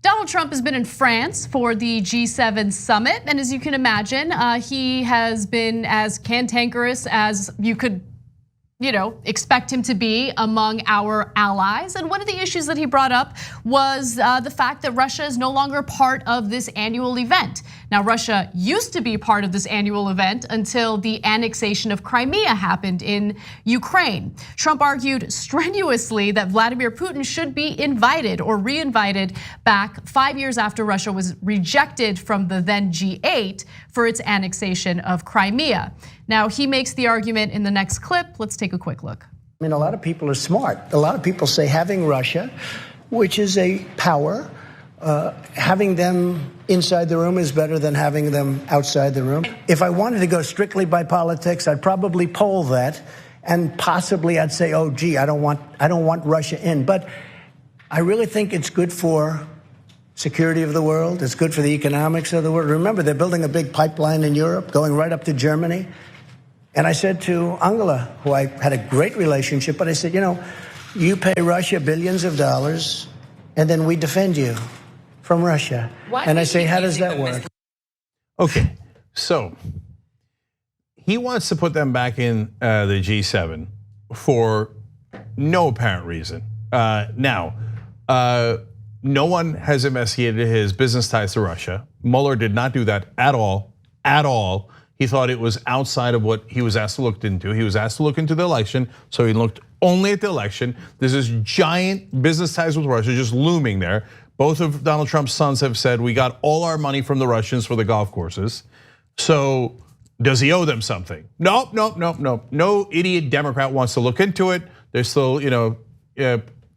Donald Trump has been in France for the G7 summit, and as you can imagine, he has been as cantankerous as you could expect him to be among our allies. And one of the issues that he brought up was the fact that Russia is no longer part of this annual event. Now, Russia used to be part of this annual event until the annexation of Crimea happened in Ukraine. Trump argued strenuously that Vladimir Putin should be invited or re-invited back 5 years after Russia was rejected from the then G8 for its annexation of Crimea. Now, he makes the argument in the next clip. Let's take a quick look. I mean, a lot of people are smart. A lot of people say having Russia, which is a power, having them inside the room is better than having them outside the room. If I wanted to go strictly by politics, I'd probably poll that, and possibly I'd say, oh, gee, I don't want Russia in. But I really think it's good for security of the world. It's good for the economics of the world. Remember, they're building a big pipeline in Europe, going right up to Germany. And I said to Angela, who I had a great relationship, but I said, you pay Russia billions of dollars, and then we defend you from Russia. And I say, how does that work? Okay, so he wants to put them back in the G7 for no apparent reason. Now, no one has investigated his business ties to Russia. Mueller did not do that at all, at all. He thought it was outside of what he was asked to look into. He was asked to look into the election, so he looked only at the election. There's this giant business ties with Russia just looming there. Both of Donald Trump's sons have said, we got all our money from the Russians for the golf courses. So does he owe them something? Nope. No idiot Democrat wants to look into it. They're still,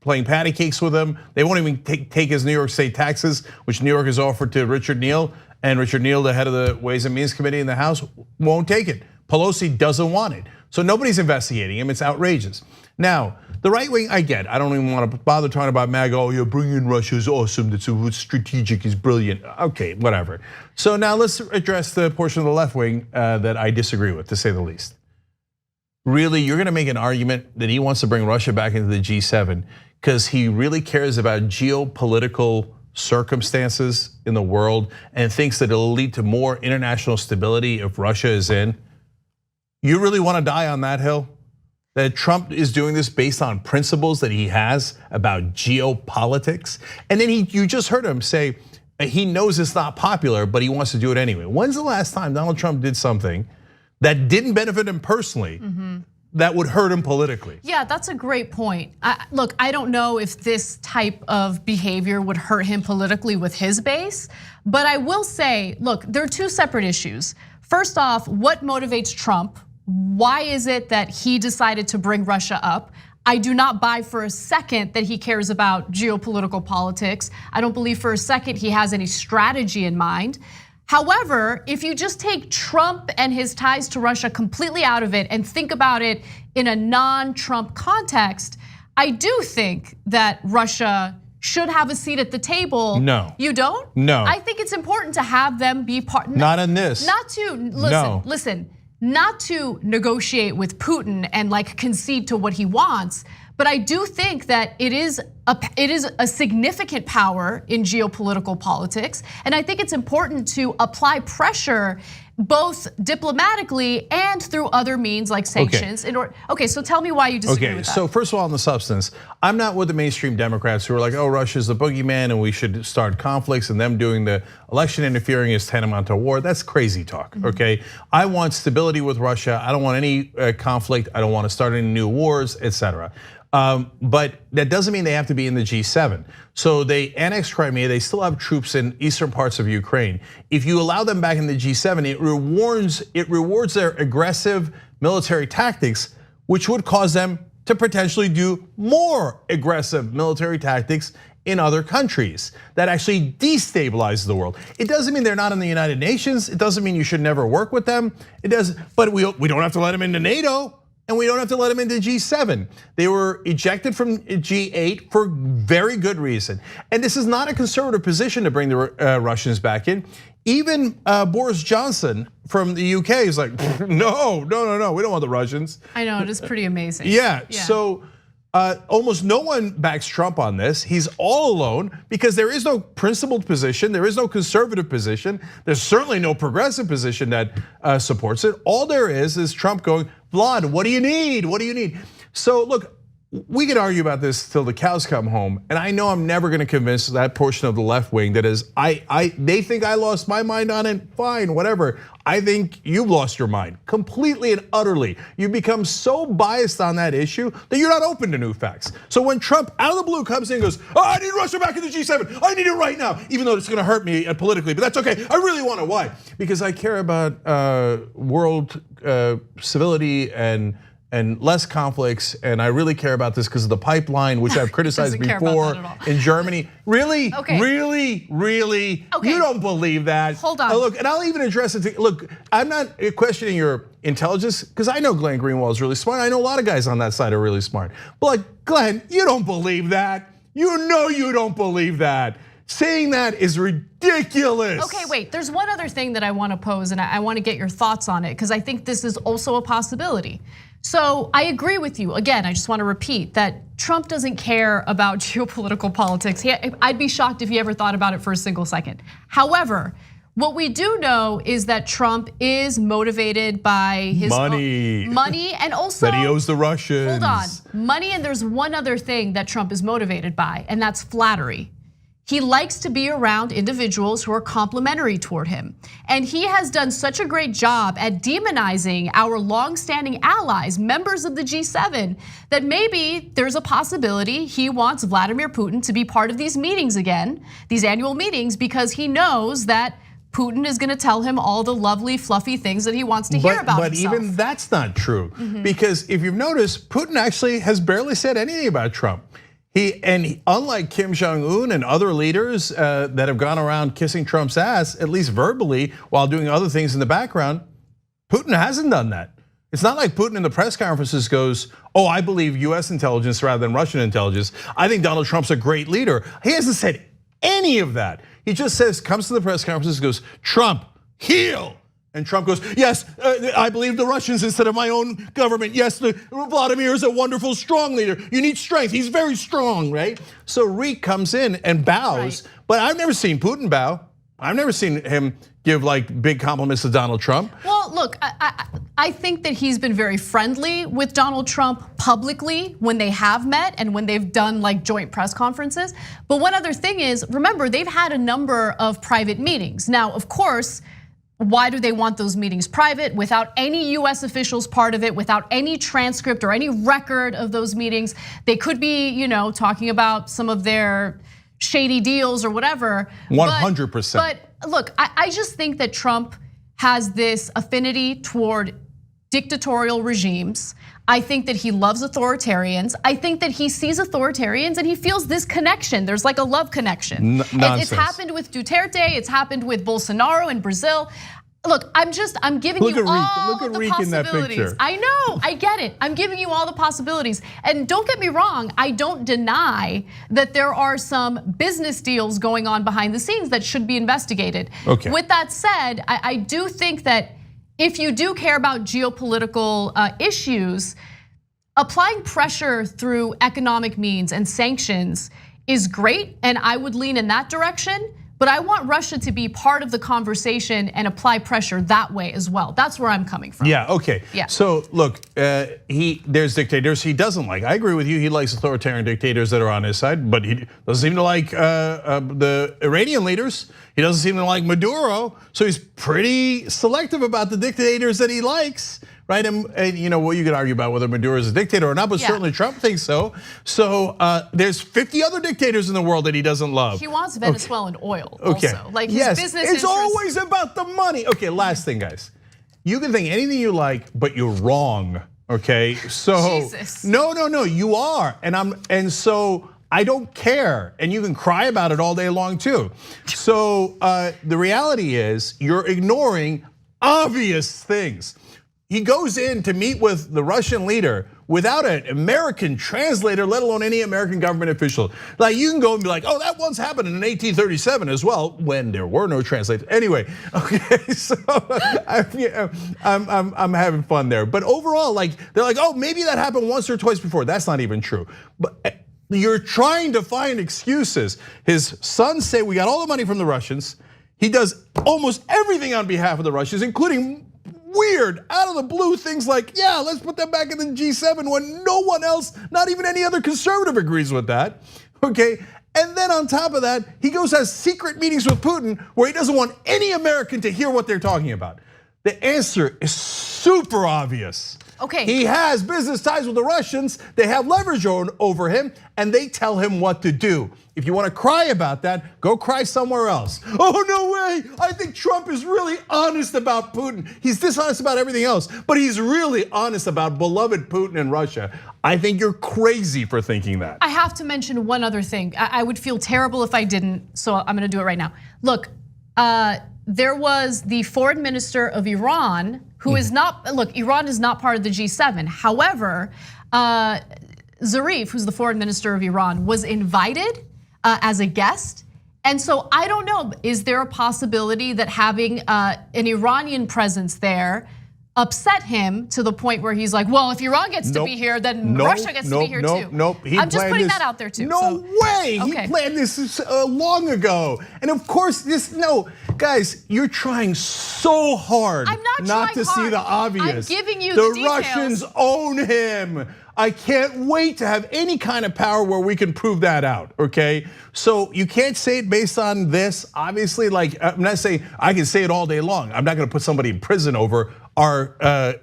playing patty cakes with him. They won't even take his New York State taxes, which New York has offered to Richard Neal. And Richard Neal, the head of the Ways and Means Committee in the House, won't take it. Pelosi doesn't want it. So nobody's investigating him, it's outrageous. Now, the right wing, I get. I don't even want to bother talking about MAGA. Oh, you're bringing Russia is awesome, that's strategic, is brilliant. Okay, whatever. So now let's address the portion of the left wing that I disagree with, to say the least. Really, you're gonna make an argument that he wants to bring Russia back into the G7 because he really cares about geopolitical circumstances in the world and thinks that it'll lead to more international stability if Russia is in. You really want to die on that hill? That Trump is doing this based on principles that he has about geopolitics? And then you just heard him say he knows it's not popular, but he wants to do it anyway. When's the last time Donald Trump did something that didn't benefit him personally, that would hurt him politically? Yeah, that's a great point. Look, I don't know if this type of behavior would hurt him politically with his base, but I will say, look, there are two separate issues. First off, what motivates Trump? Why is it that he decided to bring Russia up? I do not buy for a second that he cares about geopolitical politics. I don't believe for a second he has any strategy in mind. However, if you just take Trump and his ties to Russia completely out of it and think about it in a non-Trump context, I do think that Russia should have a seat at the table. No. You don't? No. I think it's important to have them be part. Not in this. Not to, listen, not to negotiate with Putin and concede to what he wants, but I do think that it is a significant power in geopolitical politics, and I think it's important to apply pressure both diplomatically and through other means like sanctions. Okay, so tell me why you disagree with that. So first of all, on the substance, I'm not with the mainstream Democrats who are like, oh, Russia's the boogeyman and we should start conflicts and them doing the election interfering is tantamount to war. That's crazy talk, okay? I want stability with Russia. I don't want any conflict. I don't want to start any new wars, etc. But that doesn't mean they have to be in the G7. So they annexed Crimea, they still have troops in eastern parts of Ukraine. If you allow them back in the G7, it rewards their aggressive military tactics, which would cause them to potentially do more aggressive military tactics in other countries that actually destabilize the world. It doesn't mean they're not in the United Nations. It doesn't mean you should never work with them. It does, but we don't have to let them into NATO. And we don't have to let them into G7. They were ejected from G8 for very good reason. And this is not a conservative position to bring the Russians back in. Even Boris Johnson from the UK is like, no, we don't want the Russians. I know, it is pretty amazing. Yeah. So Almost no one backs Trump on this. He's all alone because there is no principled position. There is no conservative position. There's certainly no progressive position that supports it. All there is Trump going, Vlad, what do you need? What do you need? So look, we can argue about this till the cows come home, and I know I'm never going to convince that portion of the left wing that is, they think I lost my mind on it. Fine, whatever. I think you've lost your mind completely and utterly. You've become so biased on that issue that you're not open to new facts. So when Trump out of the blue comes in and goes, oh, I need Russia back in the G7. I need it right now, even though it's going to hurt me politically, but that's okay. I really want it. Why? Because I care about world civility and less conflicts, and I really care about this because of the pipeline, which I've criticized before in Germany. Really, okay. really, okay. You don't believe that. Hold on. Look, and I'll even address it. Look, I'm not questioning your intelligence because I know Glenn Greenwald is really smart. I know a lot of guys on that side are really smart. But like, Glenn, you don't believe that. You know you don't believe that. Saying that is ridiculous. Okay, wait, there's one other thing that I want to pose, and I want to get your thoughts on it because I think this is also a possibility. So I agree with you. Again, I just want to repeat that Trump doesn't care about geopolitical politics. I'd be shocked if he ever thought about it for a single second. However, what we do know is that Trump is motivated by his money and also that he owes the Russians. Hold on, money, and there's one other thing that Trump is motivated by, and that's flattery. He likes to be around individuals who are complimentary toward him. And he has done such a great job at demonizing our longstanding allies, members of the G7, that maybe there's a possibility he wants Vladimir Putin to be part of these meetings again, these annual meetings, because he knows that Putin is going to tell him all the lovely, fluffy things that he wants to hear about himself. But even that's not true, because if you've noticed, Putin actually has barely said anything about Trump. Unlike Kim Jong-un and other leaders that have gone around kissing Trump's ass, at least verbally, while doing other things in the background, Putin hasn't done that. It's not like Putin in the press conferences goes, oh, I believe US intelligence rather than Russian intelligence. I think Donald Trump's a great leader. He hasn't said any of that. He just says, comes to the press conferences, goes, Trump, heel. And Trump goes, yes, I believe the Russians instead of my own government. Yes, Vladimir is a wonderful, strong leader. You need strength, he's very strong, right? So Reek comes in and bows, but I've never seen Putin bow. I've never seen him give like big compliments to Donald Trump. Well, look, I think that he's been very friendly with Donald Trump publicly when they have met and when they've done like joint press conferences. But one other thing is, remember, they've had a number of private meetings. Now, of course, why do they want those meetings private without any US officials part of it, without any transcript or any record of those meetings? They could be, talking about some of their shady deals or whatever. 100%. But look, I just think that Trump has this affinity toward dictatorial regimes. I think that he loves authoritarians. I think that he sees authoritarians and he feels this connection. There's like a love connection. It's happened with Duterte, it's happened with Bolsonaro in Brazil. Look, I'm giving you all the possibilities. I know, I get it. I'm giving you all the possibilities. And don't get me wrong, I don't deny that there are some business deals going on behind the scenes that should be investigated. Okay. With that said, I do think that if you do care about geopolitical issues, applying pressure through economic means and sanctions is great, and I would lean in that direction. But I want Russia to be part of the conversation and apply pressure that way as well. That's where I'm coming from. Yeah, okay. Yeah. So look, there's dictators he doesn't like. I agree with you, he likes authoritarian dictators that are on his side, but he doesn't seem to like the Iranian leaders. He doesn't seem to like Maduro, so he's pretty selective about the dictators that he likes, right? And well, you could argue about whether Maduro is a dictator or not, but certainly Trump thinks so. So there's 50 other dictators in the world that he doesn't love. He wants Venezuelan oil also. Like his business it's always about the money. Okay, last thing, guys. You can think anything you like, but you're wrong, okay? So Jesus. No, you are. And so I don't care, and you can cry about it all day long too. So the reality is you're ignoring obvious things. He goes in to meet with the Russian leader without an American translator, let alone any American government official. Like you can go and be like, oh, that once happened in 1837 as well, when there were no translators. Anyway, okay, so I'm having fun there. But overall, like they're like, oh, maybe that happened once or twice before. That's not even true. But you're trying to find excuses. His sons say we got all the money from the Russians. He does almost everything on behalf of the Russians, including weird, out of the blue things like, yeah, let's put them back in the G7 when no one else, not even any other conservative agrees with that, okay? And then on top of that, he goes has secret meetings with Putin where he doesn't want any American to hear what they're talking about. The answer is super obvious. Okay. He has business ties with the Russians, they have leverage over him, and they tell him what to do. If you want to cry about that, go cry somewhere else. Oh, no way, I think Trump is really honest about Putin. He's dishonest about everything else, but he's really honest about beloved Putin and Russia. I think you're crazy for thinking that. I have to mention one other thing. I would feel terrible if I didn't, so I'm gonna do it right now. Look, there was the foreign minister of Iran who is not, look, Iran is not part of the G7. However, Zarif, who's the foreign minister of Iran, was invited as a guest. And so I don't know, is there a possibility that having an Iranian presence there upset him to the point where he's like, well, if Iran gets to be here, then Russia gets to be here too. I'm just putting that out there too. No way, he planned this long ago. And of course, guys, you're trying so hard not to see the obvious. I'm giving you the details. The Russians own him. I can't wait to have any kind of power where we can prove that out, okay? So you can't say it based on this. Obviously, like I'm not saying I can say it all day long. I'm not gonna put somebody in prison over our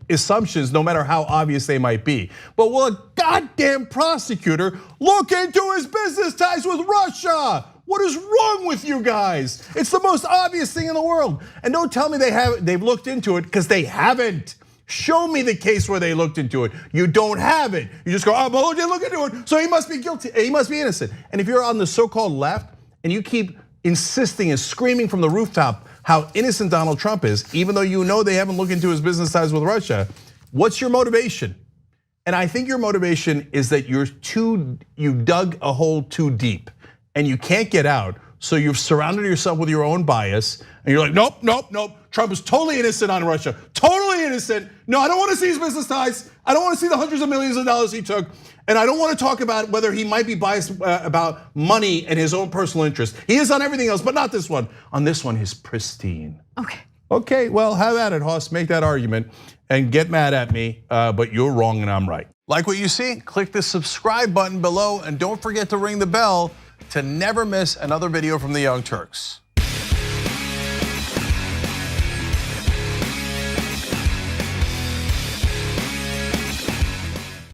assumptions, no matter how obvious they might be. But will a goddamn prosecutor look into his business ties with Russia? What is wrong with you guys? It's the most obvious thing in the world. And don't tell me they've looked into it, because they haven't. Show me the case where they looked into it. You don't have it. You just go, oh, but they look into it, so he must be guilty, he must be innocent. And if you're on the so-called left and you keep insisting and screaming from the rooftop how innocent Donald Trump is, even though you know they haven't looked into his business ties with Russia, what's your motivation? And I think your motivation is that you dug a hole too deep and you can't get out. So you've surrounded yourself with your own bias, and you're like, nope. Trump is totally innocent on Russia, totally innocent. No, I don't want to see his business ties. I don't want to see the hundreds of millions of dollars he took. And I don't want to talk about whether he might be biased about money and his own personal interest. He is on everything else, but not this one. On this one, he's pristine. Okay, well, have at it, Hoss. Make that argument and get mad at me, but you're wrong and I'm right. Like what you see? Click the subscribe button below and don't forget to ring the bell to never miss another video from the Young Turks.